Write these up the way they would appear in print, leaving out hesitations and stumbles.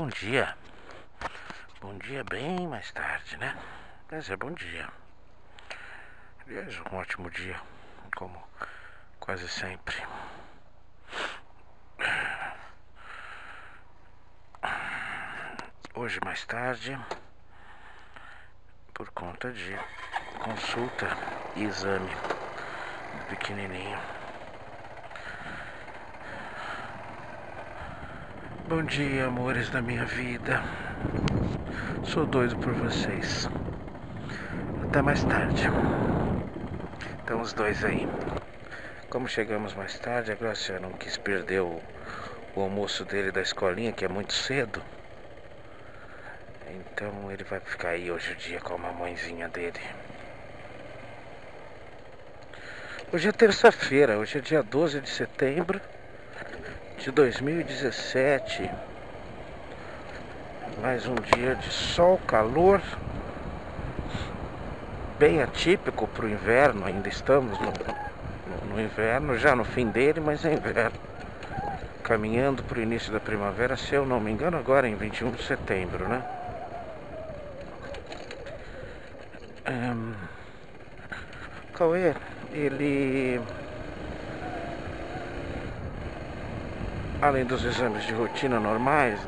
bom dia. Bom dia bem mais tarde, né? Mas é bom dia. Aliás, um ótimo dia, como quase sempre. Hoje mais tarde, por conta de consulta e exame do pequenininho. Bom dia, amores da minha vida. Sou doido por vocês. Até mais tarde. Então os dois aí. Como chegamos mais tarde, a Graça não quis perder o almoço dele da escolinha, que é muito cedo. Então ele vai ficar aí hoje o dia com a mamãezinha dele. Hoje é terça-feira, hoje é dia 12 de setembro de 2017. Mais um dia de sol, calor, bem atípico para o inverno. Ainda estamos no inverno, já no fim dele, mas é inverno, caminhando para o início da primavera, se eu não me engano, agora em 21 de setembro, né? Cauê, ele, além dos exames de rotina normais,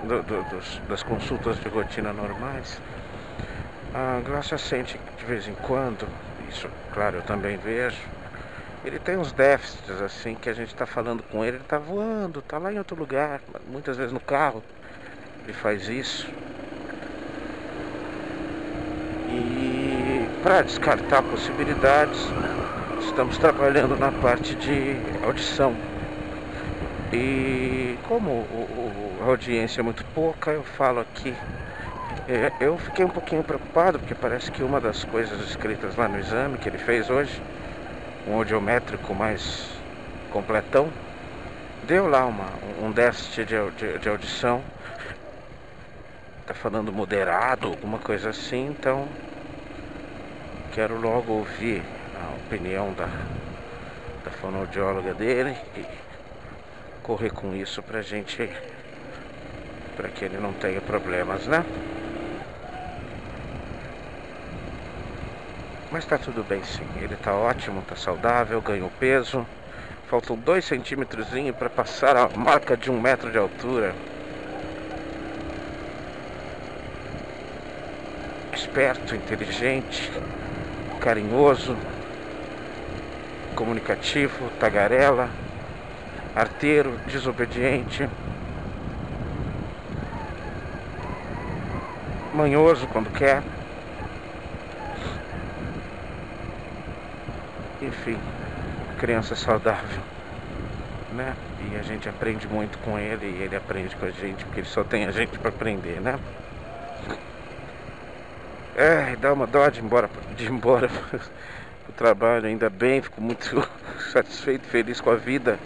das consultas de rotina normais, a Graça sente de vez em quando, isso, claro, eu também vejo, ele tem uns déficits assim, que a gente está falando com ele tá voando, tá lá em outro lugar, muitas vezes no carro, ele faz isso. E para descartar possibilidades, estamos trabalhando na parte de audição. E como a audiência é muito pouca, eu falo aqui. Eu fiquei um pouquinho preocupado, porque parece que uma das coisas escritas lá no exame que ele fez hoje, um audiométrico mais completão, deu lá um déficit de audição. Tá falando moderado, alguma coisa assim, então quero logo ouvir a opinião da fonoaudióloga dele e correr com isso para que ele não tenha problemas, né? Mas tá tudo bem sim, ele tá ótimo, tá saudável, ganhou peso, faltam 2 centímetros para passar a marca de 1 metro de altura. Esperto, inteligente, carinhoso, comunicativo, tagarela, arteiro, desobediente, manhoso quando quer. Enfim, criança saudável, né? E a gente aprende muito com ele e ele aprende com a gente, porque ele só tem a gente para aprender, né? Dá uma dó de ir embora pro trabalho, ainda bem, fico muito satisfeito e feliz com a vida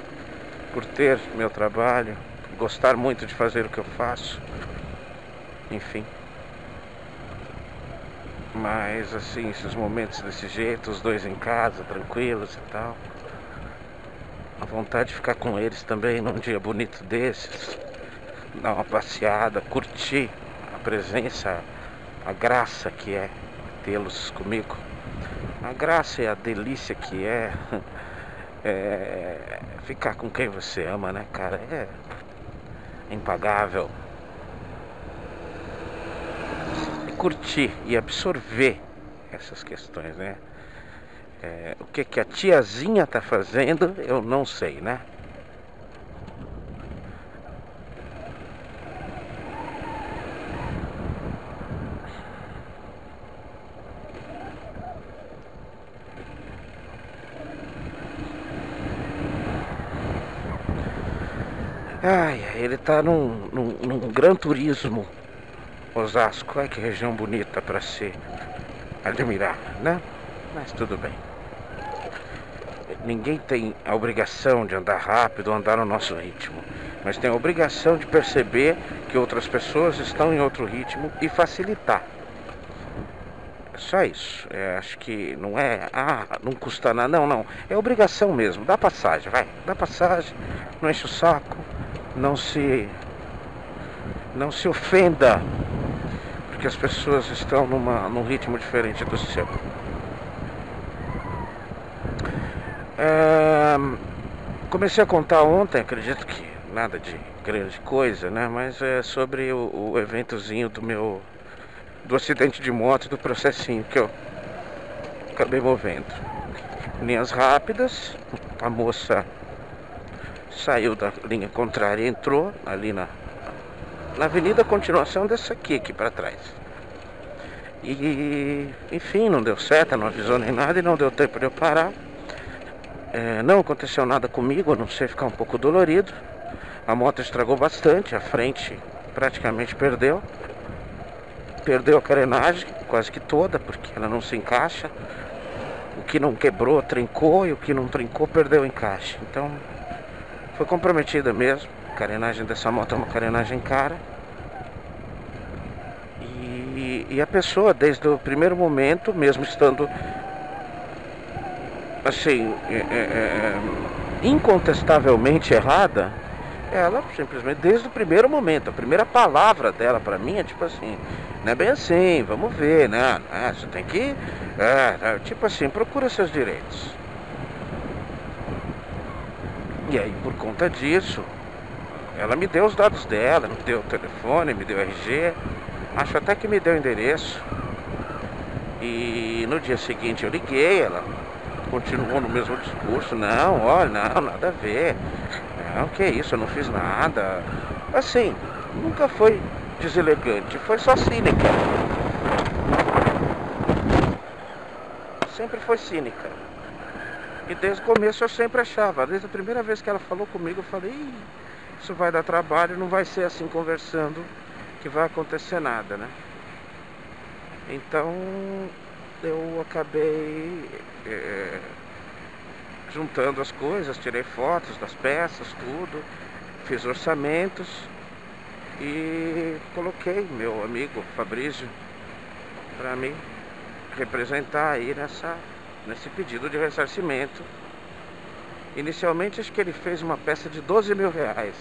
por ter meu trabalho, por gostar muito de fazer o que eu faço, enfim. Mas assim, esses momentos desse jeito, os dois em casa, tranquilos e tal, a vontade de ficar com eles também num dia bonito desses, dar uma passeada, curtir a presença, a graça que é tê-los comigo, a graça e a delícia que é ficar com quem você ama, né, cara? É impagável. E curtir e absorver essas questões, né? O que a tiazinha tá fazendo, eu não sei, né? Ele tá num Gran Turismo Osasco. Ai, que região bonita para se admirar, né? Mas tudo bem. Ninguém tem a obrigação de andar rápido ou andar no nosso ritmo, mas tem a obrigação de perceber que outras pessoas estão em outro ritmo e facilitar. É só isso. Acho que não é, não custa nada, não. É obrigação mesmo. Dá passagem, vai. Dá passagem, não enche o saco, não se Não se ofenda, porque as pessoas estão num ritmo diferente do seu. Comecei a contar ontem, acredito que nada de grande coisa, né? Mas é sobre o eventozinho do acidente de moto e do processinho que eu acabei movendo. Linhas rápidas, a moça saiu da linha contrária e entrou ali na avenida, continuação dessa aqui para trás. E enfim, não deu certo, não avisou nem nada e não deu tempo de eu parar. Não aconteceu nada comigo, a não ser ficar um pouco dolorido. A moto estragou bastante, a frente praticamente perdeu a carenagem quase que toda, porque ela não se encaixa. O que não quebrou, trincou, e o que não trincou, perdeu o encaixe. Então, foi comprometida mesmo. A carenagem dessa moto é uma carenagem cara. E a pessoa, desde o primeiro momento, mesmo estando assim, incontestavelmente errada, ela simplesmente, desde o primeiro momento, a primeira palavra dela pra mim é tipo assim: não é bem assim, vamos ver, né? Você tem que, tipo assim, procura seus direitos. E aí, por conta disso, ela me deu os dados dela, me deu o telefone, me deu o RG, acho até que me deu o endereço. E no dia seguinte eu liguei, ela continuou no mesmo discurso: não, olha, não, nada a ver. Não, que isso, eu não fiz nada. Assim, nunca foi deselegante, foi só cínica. Sempre foi cínica. E desde o começo eu sempre achava, desde a primeira vez que ela falou comigo, eu falei: isso vai dar trabalho, não vai ser assim conversando que vai acontecer nada, né? Então eu acabei juntando as coisas, tirei fotos das peças, tudo, fiz orçamentos e coloquei meu amigo Fabrício para me representar aí nesse pedido de ressarcimento. Inicialmente acho que ele fez uma peça de 12 mil reais,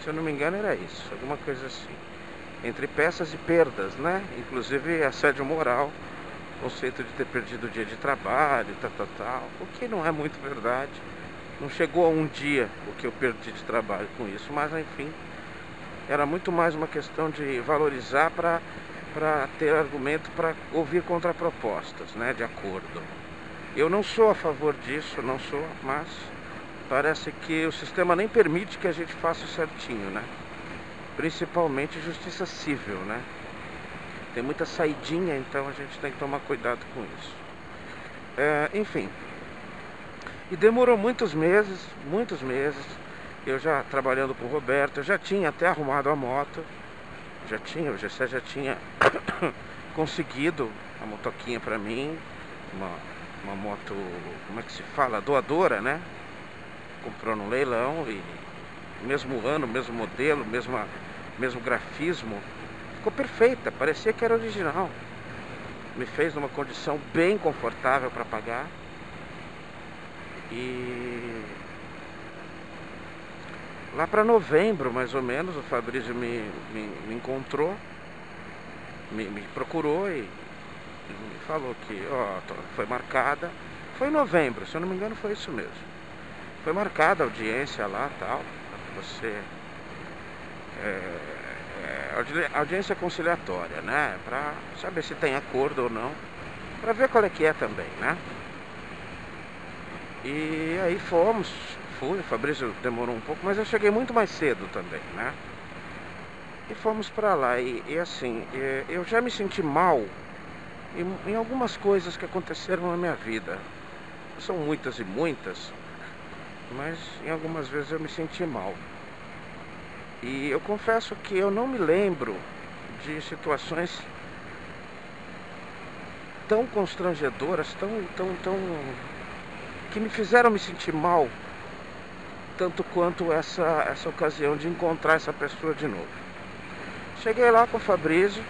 se eu não me engano era isso, alguma coisa assim, entre peças e perdas, né? Inclusive assédio moral, conceito de ter perdido o dia de trabalho, tal, o que não é muito verdade. Não chegou a um dia o que eu perdi de trabalho com isso, mas enfim, era muito mais uma questão de valorizar para ter argumento para ouvir contrapropostas, né, de acordo. Eu não sou a favor disso, não sou, mas parece que o sistema nem permite que a gente faça certinho, né? Principalmente justiça civil, né? Tem muita saidinha, então a gente tem que tomar cuidado com isso. Enfim. E demorou muitos meses. Eu já trabalhando com o Roberto, eu já tinha até arrumado a moto. O Gessé já tinha conseguido a motoquinha pra mim. Uma moto, como é que se fala? Doadora, né? Comprou no leilão e mesmo ano, mesmo modelo, mesmo grafismo. Ficou perfeita, parecia que era original. Me fez numa condição bem confortável para pagar. E lá para novembro, mais ou menos, o Fabrício me encontrou, me procurou e me falou que foi marcada. Foi em novembro, se eu não me engano foi isso mesmo. Foi marcada a audiência lá, tal, você... audiência conciliatória, né? Pra saber se tem acordo ou não, pra ver qual é que é também, né? E aí o Fabrício demorou um pouco, mas eu cheguei muito mais cedo também, né? E fomos pra lá, e assim, eu já me senti mal em algumas coisas que aconteceram na minha vida. São muitas e muitas, mas em algumas vezes eu me senti mal. E eu confesso que eu não me lembro de situações tão constrangedoras, tão que me fizeram me sentir mal, tanto quanto essa ocasião de encontrar essa pessoa de novo. Cheguei lá com o Fabrício,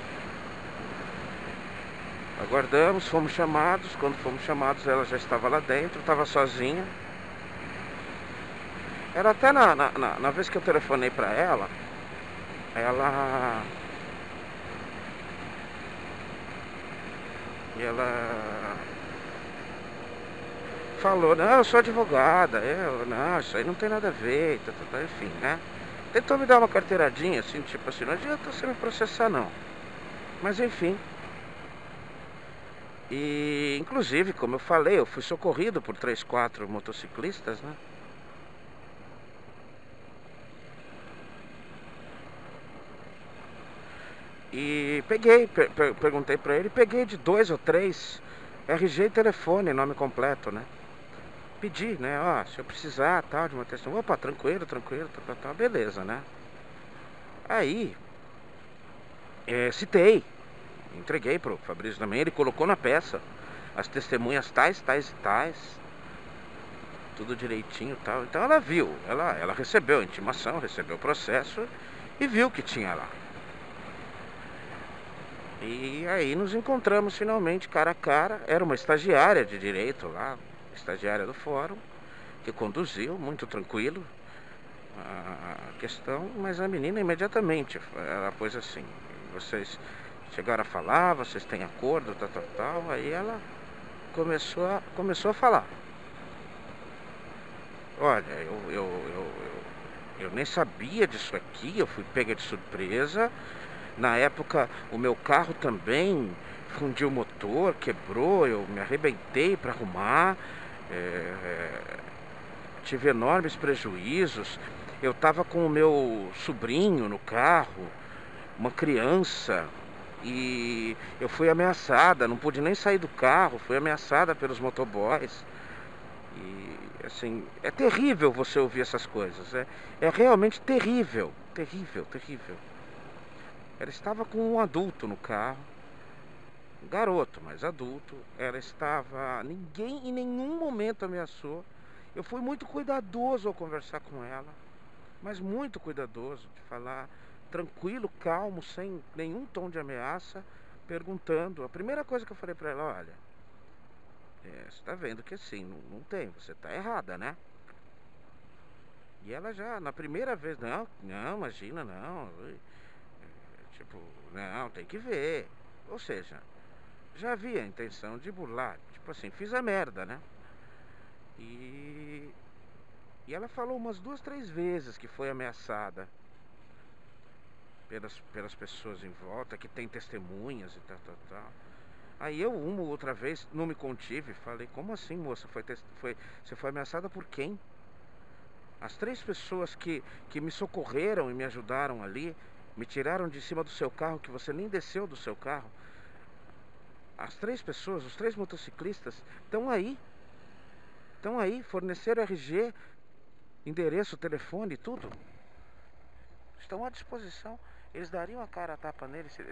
aguardamos, fomos chamados. Quando fomos chamados, ela já estava lá dentro, estava sozinha. Era até na vez que eu telefonei para ela, ela ela falou, não, eu sou advogada, não, isso aí não tem nada a ver, enfim, né? Tentou me dar uma carteiradinha, assim, tipo assim, não adianta você me processar não. Mas enfim. E inclusive, como eu falei, eu fui socorrido por 3, 4 motociclistas, né? E peguei, perguntei pra ele, peguei de 2 ou 3 RG e telefone, nome completo, né? Pedi, né, ó, se eu precisar, tal, de uma testemunha, opa, tranquilo, beleza, né? Aí, citei, entreguei pro Fabrício também, ele colocou na peça as testemunhas tais, tais e tais, tudo direitinho e tal. Então ela viu, ela recebeu a intimação, recebeu o processo e viu que tinha lá. E aí nos encontramos finalmente cara a cara. Era uma estagiária de direito lá, estagiária do fórum, que conduziu, muito tranquilo, a questão, mas a menina imediatamente, ela pôs assim, vocês chegaram a falar, vocês têm acordo, tal, aí ela começou a falar. Olha, eu nem sabia disso aqui, eu fui pega de surpresa. Na época, o meu carro também fundiu o motor, quebrou, eu me arrebentei para arrumar, tive enormes prejuízos. Eu estava com o meu sobrinho no carro, uma criança, e eu fui ameaçada, não pude nem sair do carro, fui ameaçada pelos motoboys. E assim, é terrível você ouvir essas coisas, é realmente terrível, terrível, terrível. Ela estava com um adulto no carro, um garoto, mas adulto. Ela estava, ninguém em nenhum momento ameaçou. Eu fui muito cuidadoso ao conversar com ela, mas muito cuidadoso, de falar tranquilo, calmo, sem nenhum tom de ameaça, perguntando. A primeira coisa que eu falei para ela, olha, você está vendo que assim, não tem, você está errada, né? E ela já, na primeira vez, não, imagina, não. Tipo, não, tem que ver. Ou seja, já havia a intenção de burlar. Tipo assim, fiz a merda, né? E ela falou umas 2, 3 vezes que foi ameaçada pelas pessoas em volta, que tem testemunhas e tal. Aí eu, uma ou outra vez, não me contive, falei, como assim, moça? Você foi ameaçada por quem? As 3 pessoas que me socorreram e me ajudaram ali, me tiraram de cima do seu carro, que você nem desceu do seu carro. As 3 pessoas, os 3 motociclistas, estão aí, forneceram RG, endereço, telefone, tudo. Estão à disposição. Eles dariam a cara a tapa deles se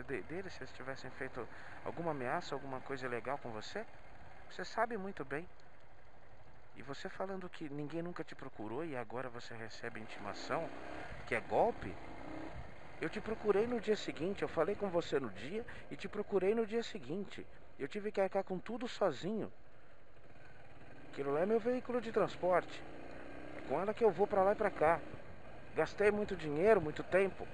eles tivessem feito alguma ameaça, alguma coisa ilegal com você. Você sabe muito bem. E você falando que ninguém nunca te procurou e agora você recebe intimação, que é golpe. Eu te procurei no dia seguinte, eu falei com você no dia e te procurei no dia seguinte. Eu tive que arcar com tudo sozinho. Aquilo lá é meu veículo de transporte. É com ela que eu vou pra lá e pra cá. Gastei muito dinheiro, muito tempo.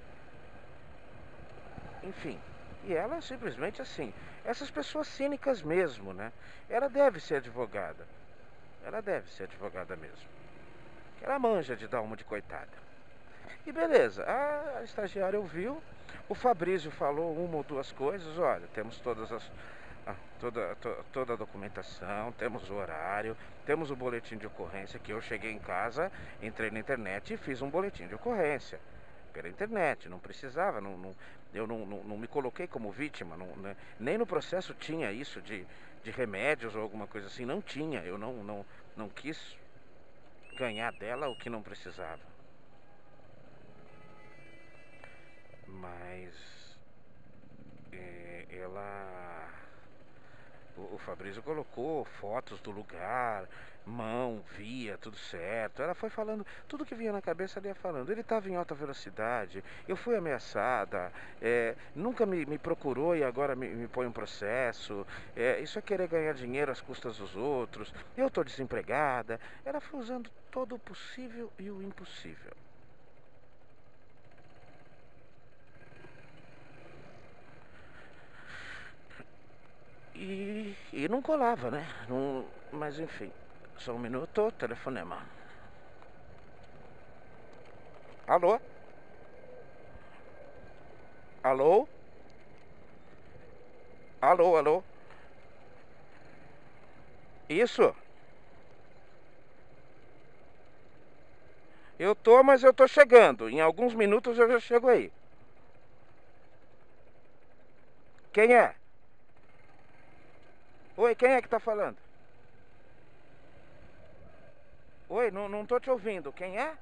Enfim. E ela simplesmente assim. Essas pessoas cínicas mesmo, né? Ela deve ser advogada. Ela deve ser advogada mesmo. Ela manja de dar uma de coitada. E beleza, a estagiária ouviu. O Fabrício falou uma ou duas coisas. Olha, temos toda a documentação, temos o horário, temos o boletim de ocorrência, que eu cheguei em casa, entrei na internet e fiz um boletim de ocorrência pela internet, não precisava, eu não me coloquei como vítima, né, nem no processo tinha isso de remédios ou alguma coisa assim, não tinha, eu não quis ganhar dela o que não precisava. Mas o Fabrício colocou fotos do lugar, mão, via, tudo certo. Ela foi falando, tudo que vinha na cabeça ela ia falando. Ele estava em alta velocidade, eu fui ameaçada, nunca me procurou e agora me põe um processo. Isso é querer ganhar dinheiro às custas dos outros. Eu estou desempregada. Ela foi usando todo o possível e o impossível. E não colava, né? Não, mas enfim, só um minuto, telefonema. Alô? Alô? Alô, alô? Isso? Eu tô, mas eu tô chegando. Em alguns minutos eu já chego aí. Quem é? Oi, quem é que tá falando? Oi, não tô te ouvindo. Quem é?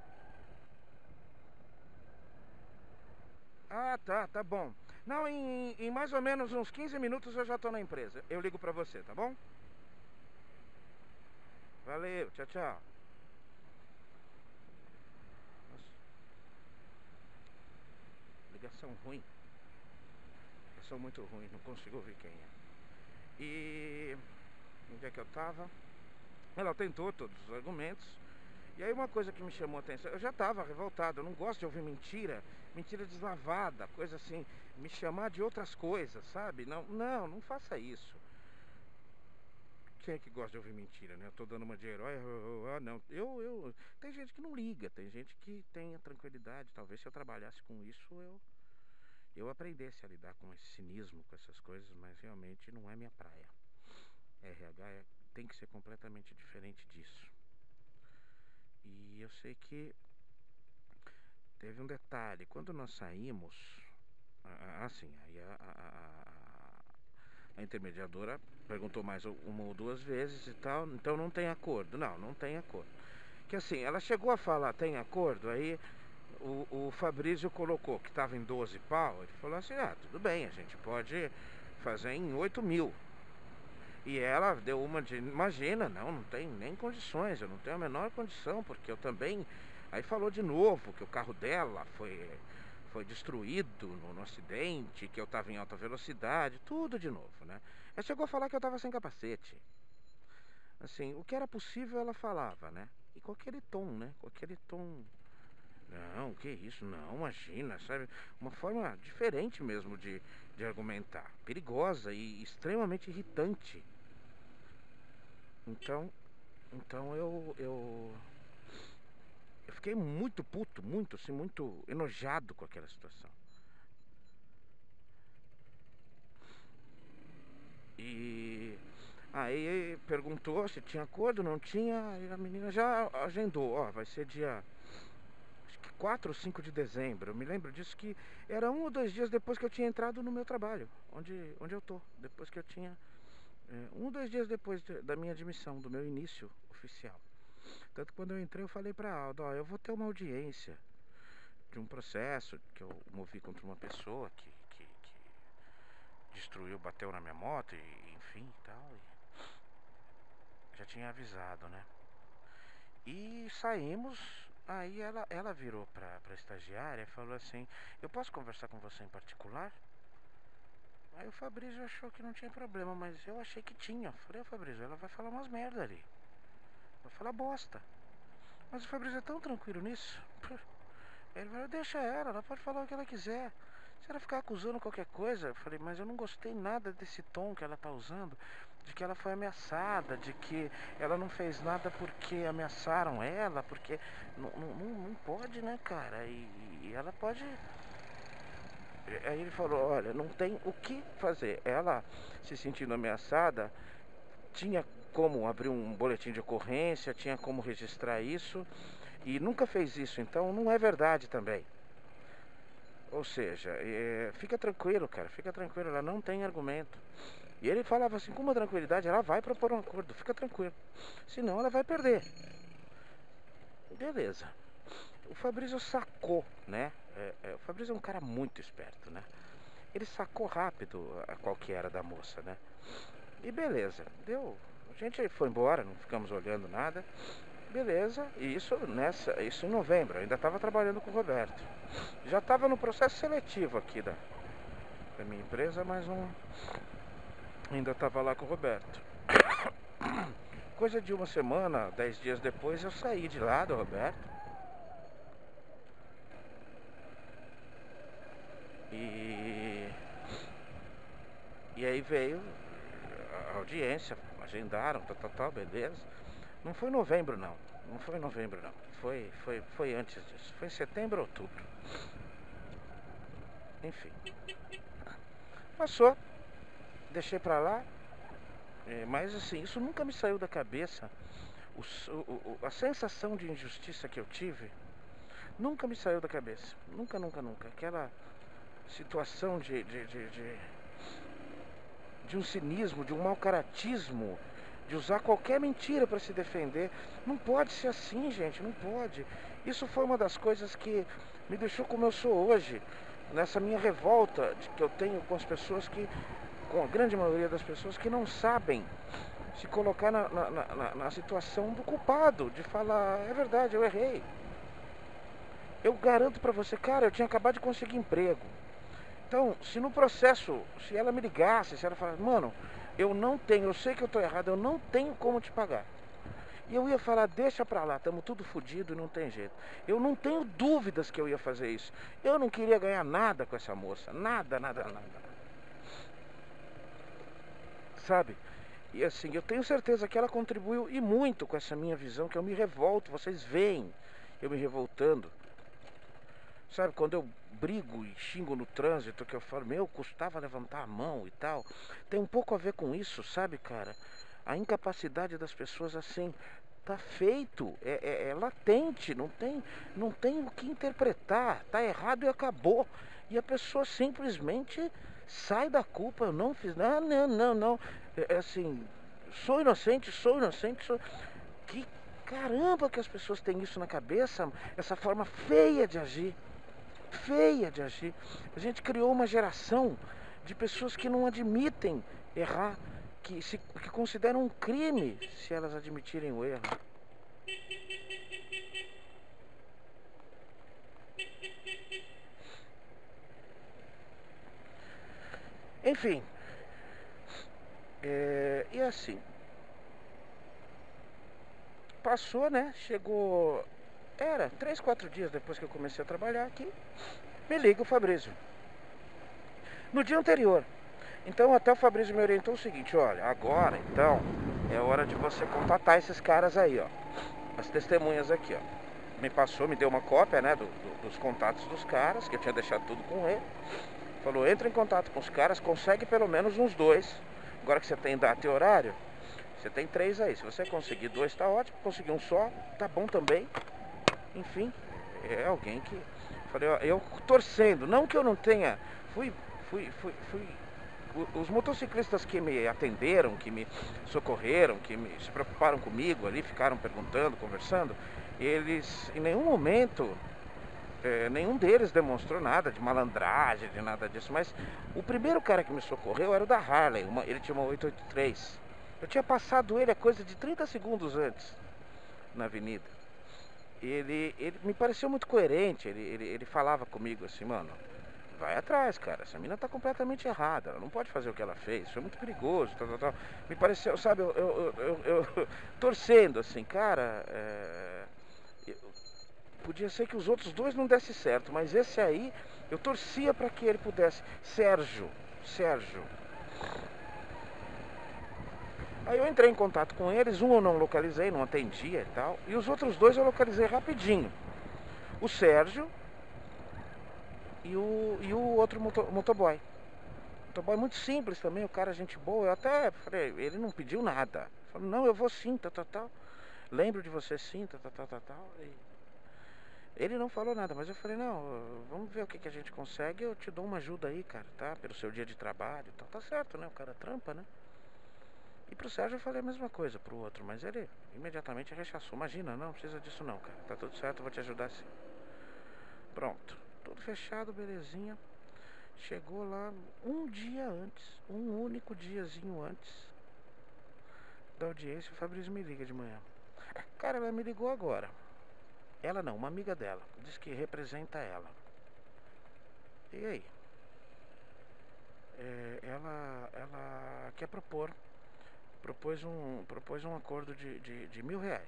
Ah, tá bom. Não, em mais ou menos uns 15 minutos eu já tô na empresa. Eu ligo pra você, tá bom? Valeu, tchau, tchau. Nossa, ligação ruim. Ligação muito ruim, não consigo ouvir quem é. E onde é que eu tava? Ela tentou todos os argumentos. E aí uma coisa que me chamou a atenção, eu já estava revoltado, eu não gosto de ouvir mentira, mentira deslavada, coisa assim, me chamar de outras coisas, sabe? Não faça isso. Quem é que gosta de ouvir mentira, né? Eu tô dando uma de herói, não. Tem gente que não liga, tem gente que tem a tranquilidade, talvez se eu trabalhasse com isso, eu aprendesse a lidar com esse cinismo, com essas coisas, mas realmente não é minha praia. RH tem que ser completamente diferente disso. E eu sei que teve um detalhe, quando nós saímos, assim, aí a intermediadora perguntou mais uma ou duas vezes e tal, então não tem acordo. Não tem acordo. Que assim, ela chegou a falar, tem acordo, aí o Fabrício colocou que estava em 12 pau, ele falou assim, tudo bem, a gente pode fazer em 8 mil. E ela deu uma de, imagina, não tem nem condições, eu não tenho a menor condição, porque eu também. Aí falou de novo que o carro dela foi destruído no acidente, que eu estava em alta velocidade, tudo de novo, né? Ela chegou a falar que eu estava sem capacete. Assim, o que era possível ela falava, né? E com aquele tom, né? Com aquele tom. Não, que isso? Não, imagina, sabe? Uma forma diferente mesmo de argumentar. Perigosa e extremamente irritante. Então eu fiquei muito puto, muito, assim, muito enojado com aquela situação. E aí perguntou se tinha acordo, não tinha, e a menina já agendou, ó, vai ser dia acho que 4 ou 5 de dezembro. Eu me lembro disso que era 1 ou 2 dias depois que eu tinha entrado no meu trabalho, onde eu tô, depois que eu tinha 1 ou 2 dias depois da minha admissão, do meu início oficial. Tanto que quando eu entrei eu falei pra Aldo, ó, eu vou ter uma audiência de um processo que eu movi contra uma pessoa que destruiu, bateu na minha moto, e enfim e tal. E já tinha avisado, né? E saímos, aí ela virou pra estagiária e falou assim, eu posso conversar com você em particular? Aí o Fabrício achou que não tinha problema, mas eu achei que tinha. Falei, Fabrício, ela vai falar umas merda ali. Vai falar bosta. Mas o Fabrício é tão tranquilo nisso. Ele falou, deixa ela pode falar o que ela quiser. Se ela ficar acusando qualquer coisa, eu falei, mas eu não gostei nada desse tom que ela tá usando, de que ela foi ameaçada, de que ela não fez nada porque ameaçaram ela, porque não pode, né, cara? E ela pode. Aí ele falou, olha, não tem o que fazer. Ela se sentindo ameaçada, tinha como abrir um boletim de ocorrência, tinha como registrar isso e nunca fez isso, então não é verdade também. Ou seja, fica tranquilo, cara, fica tranquilo, ela não tem argumento. E ele falava assim, com uma tranquilidade, ela vai propor um acordo, fica tranquilo. Senão ela vai perder. Beleza. O Fabrício sacou, né? O Fabrício é um cara muito esperto, né? Ele sacou rápido qual que era da moça, né? E beleza, deu. A gente foi embora, não ficamos olhando nada. Beleza, e isso em novembro, eu ainda estava trabalhando com o Roberto. Já estava no processo seletivo aqui da minha empresa, mas ainda estava lá com o Roberto. Coisa de uma semana, 10 dias depois, eu saí de lá do Roberto. E aí veio audiência, agendaram, tal, beleza. Não foi novembro não, não foi novembro não, foi antes disso, foi setembro, outubro. Enfim, passou, deixei pra lá, mas assim, isso nunca me saiu da cabeça. A sensação de injustiça que eu tive nunca me saiu da cabeça, nunca. Aquela situação de um cinismo, de um mau-caratismo, de usar qualquer mentira para se defender. Não pode ser assim, gente, não pode. Isso foi uma das coisas que me deixou como eu sou hoje, nessa minha revolta que eu tenho com as pessoas com a grande maioria das pessoas que não sabem se colocar na situação do culpado, de falar, é verdade, eu errei. Eu garanto pra você, cara, eu tinha acabado de conseguir emprego. Então, se no processo, se ela me ligasse, se ela falasse, mano, eu sei que eu tô errado, eu não tenho como te pagar. E eu ia falar, deixa pra lá, tamo tudo fodido e não tem jeito. Eu não tenho dúvidas que eu ia fazer isso. Eu não queria ganhar nada com essa moça, nada. Sabe? E assim, eu tenho certeza que ela contribuiu e muito com essa minha visão, que eu me revolto, vocês veem eu me revoltando. Sabe, quando eu brigo e xingo no trânsito, que eu falo, meu, custava levantar a mão e tal. Tem um pouco a ver com isso, sabe, cara? A incapacidade das pessoas, assim, tá feito, é latente, não tem o que interpretar, tá errado e acabou. E a pessoa simplesmente sai da culpa, eu não fiz nada, não. É assim, sou inocente. Que caramba que as pessoas têm isso na cabeça, essa forma feia de agir. A gente criou uma geração de pessoas que não admitem errar, que consideram um crime se elas admitirem o erro. Enfim, e assim, passou, né? Chegou, era 3, 4 dias depois que eu comecei a trabalhar aqui, me liga o Fabrício. No dia anterior. Então até o Fabrício me orientou o seguinte, olha, agora então é hora de você contatar esses caras aí, ó. As testemunhas aqui, ó. Me deu uma cópia, né, dos contatos dos caras, que eu tinha deixado tudo com ele. Falou, entra em contato com os caras, consegue pelo menos uns 2. Agora que você tem data e horário, você tem 3 aí. Se você conseguir 2, tá ótimo. Conseguir um só, tá bom também. Enfim, é alguém que... Falei, ó, eu torcendo, não que eu não tenha... Os motociclistas que me atenderam, que me socorreram, se preocuparam comigo ali, ficaram perguntando, conversando, eles em nenhum momento, nenhum deles demonstrou nada de malandragem, de nada disso. Mas o primeiro cara que me socorreu era o da Harley, ele tinha uma 883. Eu tinha passado ele a coisa de 30 segundos antes, na avenida. Ele me pareceu muito coerente, ele falava comigo assim, mano... Vai atrás, cara, essa mina tá completamente errada, ela não pode fazer o que ela fez, isso é muito perigoso, tal. Me pareceu, sabe, eu torcendo assim, cara, podia ser que os outros 2 não dessem certo, mas esse aí, eu torcia pra que ele pudesse. Sérgio. Aí eu entrei em contato com eles, um eu não localizei, não atendia e tal, e os outros 2 eu localizei rapidinho. O Sérgio e o outro motoboy. Motoboy muito simples também, o cara gente boa. Eu até falei, ele não pediu nada. Falou, não, eu vou sim, tal. Lembro de você sim, tal. E ele não falou nada, mas eu falei, não, vamos ver o que a gente consegue, eu te dou uma ajuda aí, cara, tá? Pelo seu dia de trabalho e tal. Tá certo, né? O cara trampa, né? E pro Sérgio eu falei a mesma coisa pro outro, mas ele imediatamente rechaçou. Imagina, não precisa disso não, cara. Tá tudo certo, eu vou te ajudar sim. Pronto. Tudo fechado, belezinha. Chegou lá um dia antes, um único diazinho antes da audiência, o Fabrício me liga de manhã. Cara, ela me ligou agora. Ela não, uma amiga dela. Diz que representa ela. E aí? Ela quer propôs um acordo de R$1.000.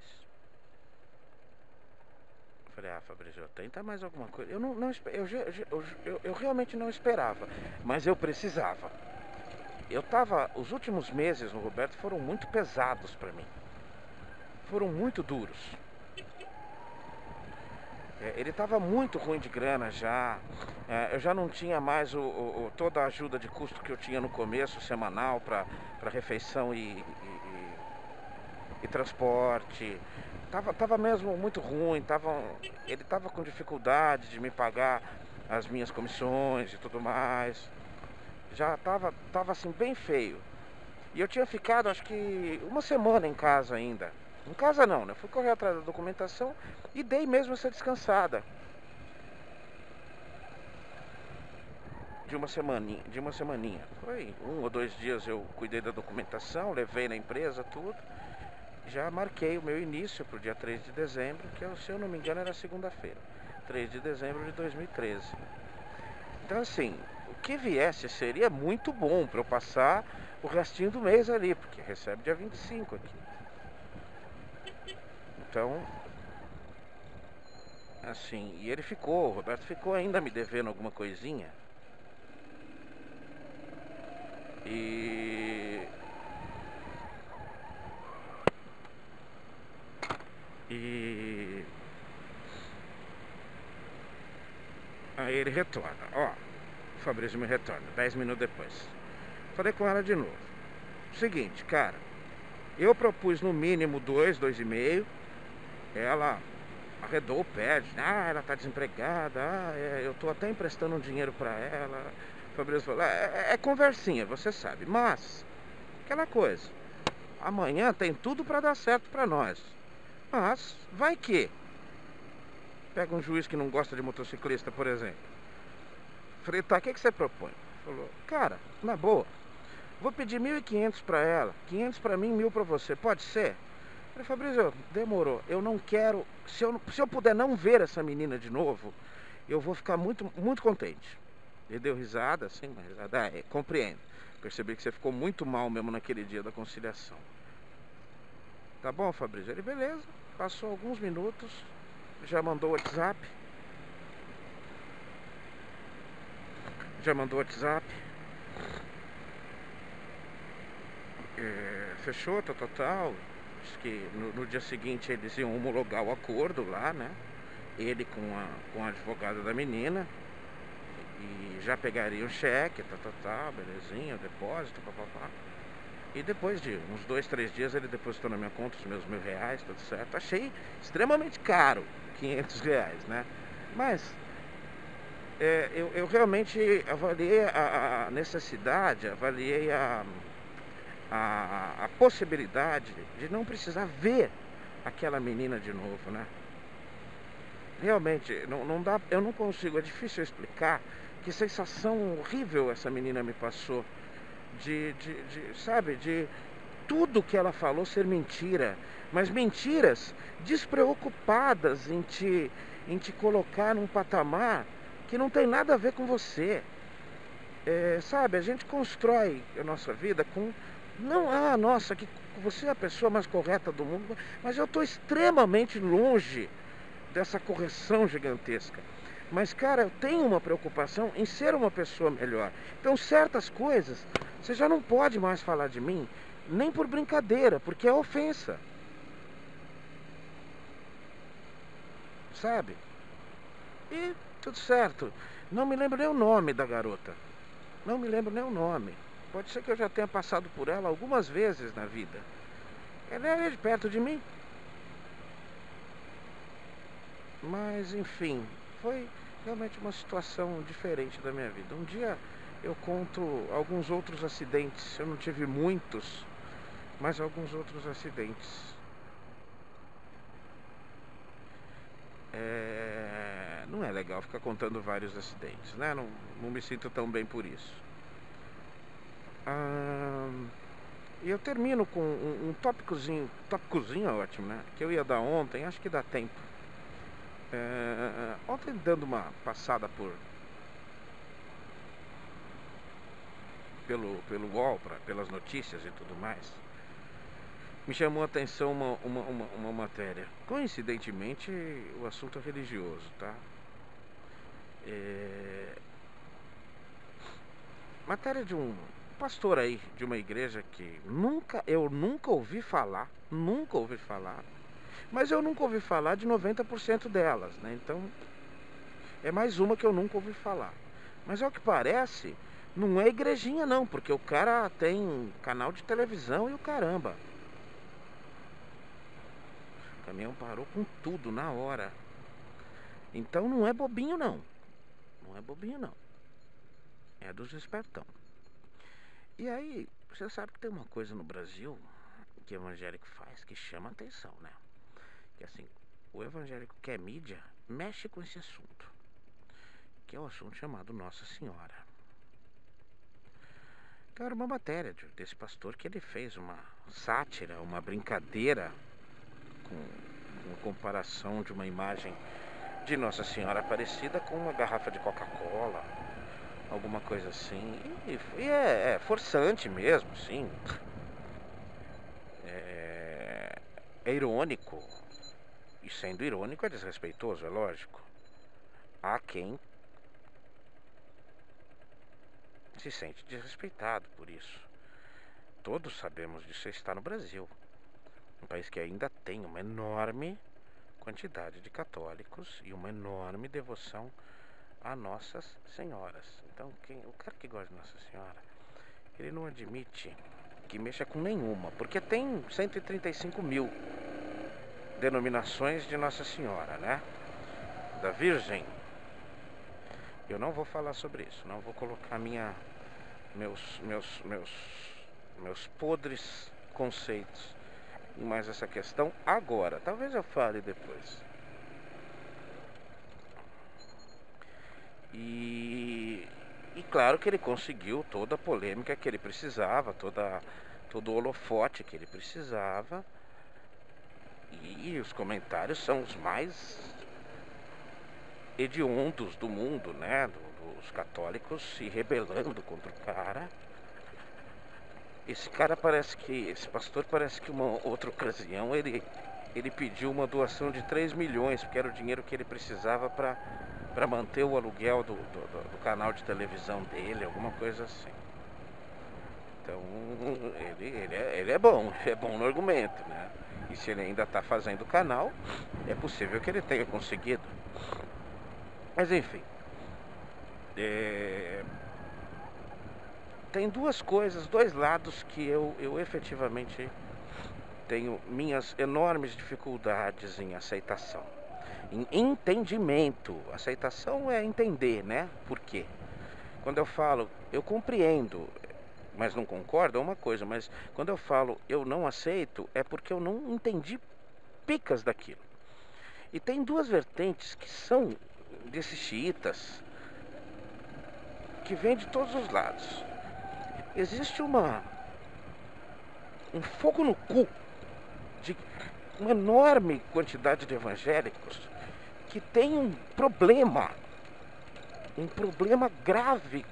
Falei, Fabrício, tenta mais alguma coisa. Eu realmente não esperava, mas eu precisava. Os últimos meses no Roberto foram muito pesados para mim. Foram muito duros. Ele estava muito ruim de grana já. Eu já não tinha mais toda a ajuda de custo que eu tinha no começo, semanal, para refeição e transporte. Tava mesmo muito ruim. Ele estava com dificuldade de me pagar as minhas comissões e tudo mais. Já tava assim bem feio. E eu tinha ficado acho que uma semana em casa ainda. Em casa não, né? Fui correr atrás da documentação e dei mesmo essa descansada. De uma semaninha. Foi 1 ou 2 dias eu cuidei da documentação, levei na empresa tudo. Já marquei o meu início para o dia 3 de dezembro, que se eu não me engano era segunda-feira. 3 de dezembro de 2013. Então assim, o que viesse seria muito bom para eu passar o restinho do mês ali, porque recebe dia 25 aqui. Então, assim, e o Roberto ficou ainda me devendo alguma coisinha. E aí ele retorna, ó, o Fabrício me retorna 10 minutos depois. Falei com ela de novo. Seguinte, cara, eu propus no mínimo 2,5. Ela arredou o pé, ela tá desempregada, eu tô até emprestando um dinheiro pra ela. O Fabrício falou, é conversinha, você sabe, mas aquela coisa, amanhã tem tudo pra dar certo pra nós, mas vai que pega um juiz que não gosta de motociclista, por exemplo. Falei, tá, o que você propõe? Falou, cara, na boa, vou pedir 1.500 pra ela, 500 pra mim, 1.000 pra você, pode ser? Eu falei, Fabrício, demorou, eu não quero, se eu puder não ver essa menina de novo, eu vou ficar muito, muito contente. Ele deu risada, assim, uma risada, compreendo. Percebi que você ficou muito mal mesmo naquele dia da conciliação. Tá bom, Fabrício? Ele, beleza, passou alguns minutos, já mandou o WhatsApp. Fechou, tal. Acho que no dia seguinte eles iam homologar o acordo lá, né? Ele com a advogada da menina. E já pegaria o cheque, belezinha, o depósito, papapá. E depois de uns 2, 3 dias ele depositou na minha conta os meus R$ 1.000, tudo certo. Achei extremamente caro, R$ 500, né? Mas eu realmente avaliei a necessidade, avaliei a possibilidade de não precisar ver aquela menina de novo, né? Realmente, não dá, eu não consigo, é difícil explicar que sensação horrível essa menina me passou. Sabe, de tudo que ela falou ser mentira, mas mentiras despreocupadas em te colocar num patamar que não tem nada a ver com você. Sabe, a gente constrói a nossa vida com... Não, nossa, que você é a pessoa mais correta do mundo, mas eu estou extremamente longe dessa correção gigantesca. Mas, cara, eu tenho uma preocupação em ser uma pessoa melhor. Então, certas coisas, você já não pode mais falar de mim, nem por brincadeira, porque é ofensa. Sabe? E tudo certo. Não me lembro nem o nome da garota. Não me lembro nem o nome. Pode ser que eu já tenha passado por ela algumas vezes na vida. Ela era de perto de mim. Mas, enfim, foi realmente uma situação diferente da minha vida. Um dia eu conto alguns outros acidentes. Eu não tive muitos, mas alguns outros acidentes. Não é legal ficar contando vários acidentes, né? Não me sinto tão bem por isso. E eu termino com um tópicozinho é ótimo, né? Que eu ia dar ontem, acho que dá tempo. Ontem, dando uma passada pelo UOL, pelas notícias e tudo mais, me chamou a atenção uma matéria. Coincidentemente, o assunto é religioso, tá? Matéria de um pastor aí de uma igreja que eu nunca ouvi falar, mas eu nunca ouvi falar de 90% delas, né? Então, é mais uma que eu nunca ouvi falar. Mas ao que parece, não é igrejinha não, porque o cara tem canal de televisão e o caramba. O caminhão parou com tudo na hora. Então não é bobinho não. Não é bobinho não. É dos espertão. E aí, você sabe que tem uma coisa no Brasil que o evangélico faz que chama atenção, né? Que assim, o evangélico que é mídia mexe com esse assunto, que é o assunto chamado Nossa Senhora. Então era uma matéria desse pastor que ele fez uma sátira, uma brincadeira com comparação de uma imagem de Nossa Senhora Aparecida com uma garrafa de Coca-Cola, alguma coisa assim. E é forçante mesmo, sim. É irônico. E sendo irônico é desrespeitoso, é lógico. Há quem se sente desrespeitado por isso. Todos sabemos disso, está no Brasil. Um país que ainda tem uma enorme quantidade de católicos e uma enorme devoção a Nossas Senhoras. Então, o cara que gosta de Nossa Senhora, ele não admite que mexa com nenhuma, porque tem 135 mil denominações de Nossa Senhora, né? Da Virgem. Eu não vou falar sobre isso, não vou colocar meus podres conceitos em mais essa questão agora. Talvez eu fale depois. E claro que ele conseguiu toda a polêmica que ele precisava, todo o holofote que ele precisava. E os comentários são os mais hediondos do mundo, né? Dos católicos se rebelando contra o cara. Esse pastor parece que uma outra ocasião ele pediu uma doação de 3 milhões, porque era o dinheiro que ele precisava para manter o aluguel do canal de televisão dele, alguma coisa assim. Então, ele é bom no argumento, né? E se ele ainda está fazendo o canal, é possível que ele tenha conseguido. Mas enfim, tem duas coisas, dois lados que eu efetivamente tenho minhas enormes dificuldades em aceitação, em entendimento. Aceitação é entender, né? Por quê? Quando eu falo, eu compreendo, mas não concordo, é uma coisa. Mas quando eu falo, eu não aceito, é porque eu não entendi picas daquilo. E tem duas vertentes que são desses xiitas, que vem de todos os lados. Existe um fogo no cu de uma enorme quantidade de evangélicos que tem um problema grave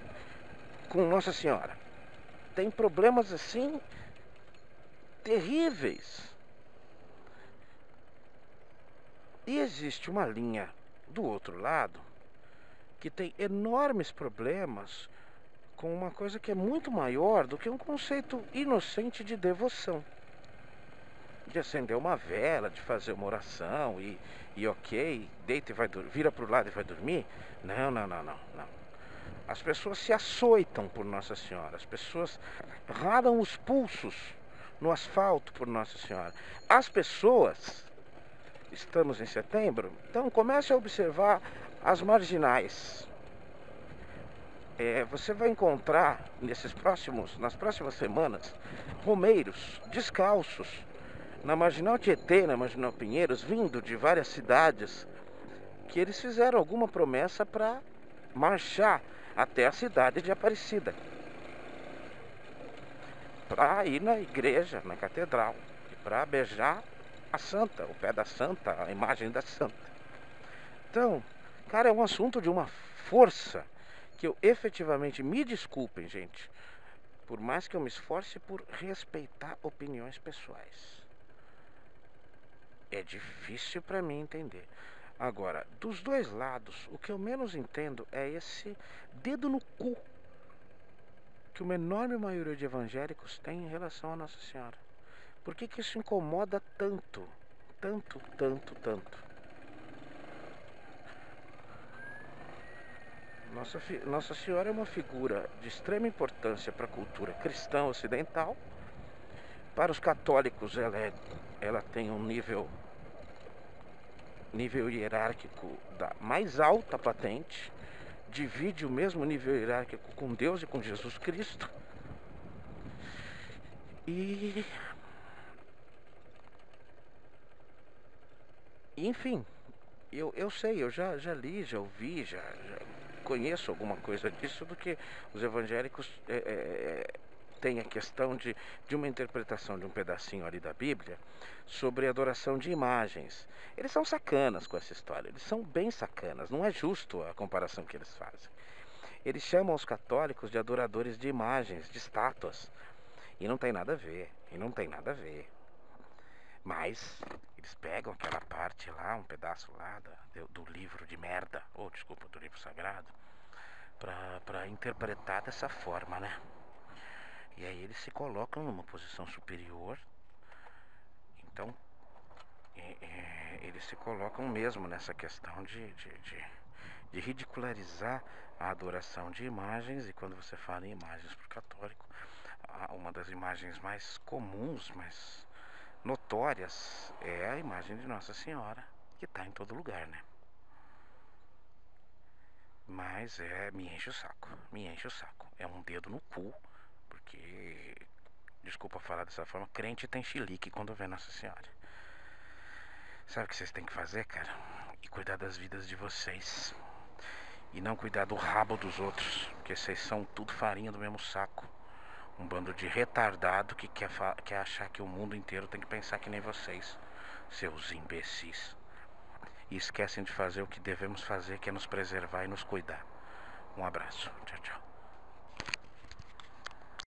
com Nossa Senhora. Tem problemas assim terríveis. E existe uma linha do outro lado que tem enormes problemas com uma coisa que é muito maior do que um conceito inocente de devoção, de acender uma vela, de fazer uma oração e ok, deita e vai vira para o lado e vai dormir. Não. As pessoas se açoitam por Nossa Senhora, as pessoas ralam os pulsos no asfalto por Nossa Senhora. As pessoas, estamos em setembro, então comece a observar as marginais. Você vai encontrar nas próximas semanas, romeiros descalços na Marginal Tietê, na Marginal Pinheiros, vindo de várias cidades, que eles fizeram alguma promessa para marchar até a cidade de Aparecida, para ir na igreja, na catedral, e para beijar a santa, o pé da santa, a imagem da santa. Então, cara, é um assunto de uma força que eu efetivamente, me desculpem, gente, por mais que eu me esforce por respeitar opiniões pessoais, é difícil para mim entender. Agora, dos dois lados, o que eu menos entendo é esse dedo no cu que uma enorme maioria de evangélicos tem em relação a Nossa Senhora. Por que que isso incomoda tanto? Tanto, tanto, tanto. Nossa Senhora é uma figura de extrema importância para a cultura cristã ocidental. Para os católicos, ela tem um nível hierárquico da mais alta patente. Divide o mesmo nível hierárquico com Deus e com Jesus Cristo. E enfim, eu sei, eu já li, já ouvi, já conheço alguma coisa disso, do que os evangélicos têm a questão de uma interpretação de um pedacinho ali da Bíblia sobre adoração de imagens. Eles são sacanas com essa história, eles são bem sacanas, não é justo a comparação que eles fazem. Eles chamam os católicos de adoradores de imagens, de estátuas, e não tem nada a ver, Mas eles pegam aquela parte lá, um pedaço lá do livro de merda, ou desculpa, do livro sagrado, pra interpretar dessa forma, né? E aí eles se colocam numa posição superior. Então eles se colocam mesmo nessa questão de ridicularizar a adoração de imagens. E quando você fala em imagens para o católico, uma das imagens mais comuns, mais notórias, é a imagem de Nossa Senhora, que está em todo lugar, né? Mas me enche o saco, é um dedo no cu, porque, desculpa falar dessa forma, crente tem chilique quando vê Nossa Senhora. Sabe o que vocês têm que fazer, cara? E cuidar das vidas de vocês, e não cuidar do rabo dos outros, porque vocês são tudo farinha do mesmo saco. Um bando de retardado que quer achar que o mundo inteiro tem que pensar que nem vocês, seus imbecis. E esquecem de fazer o que devemos fazer, que é nos preservar e nos cuidar. Um abraço. Tchau, tchau.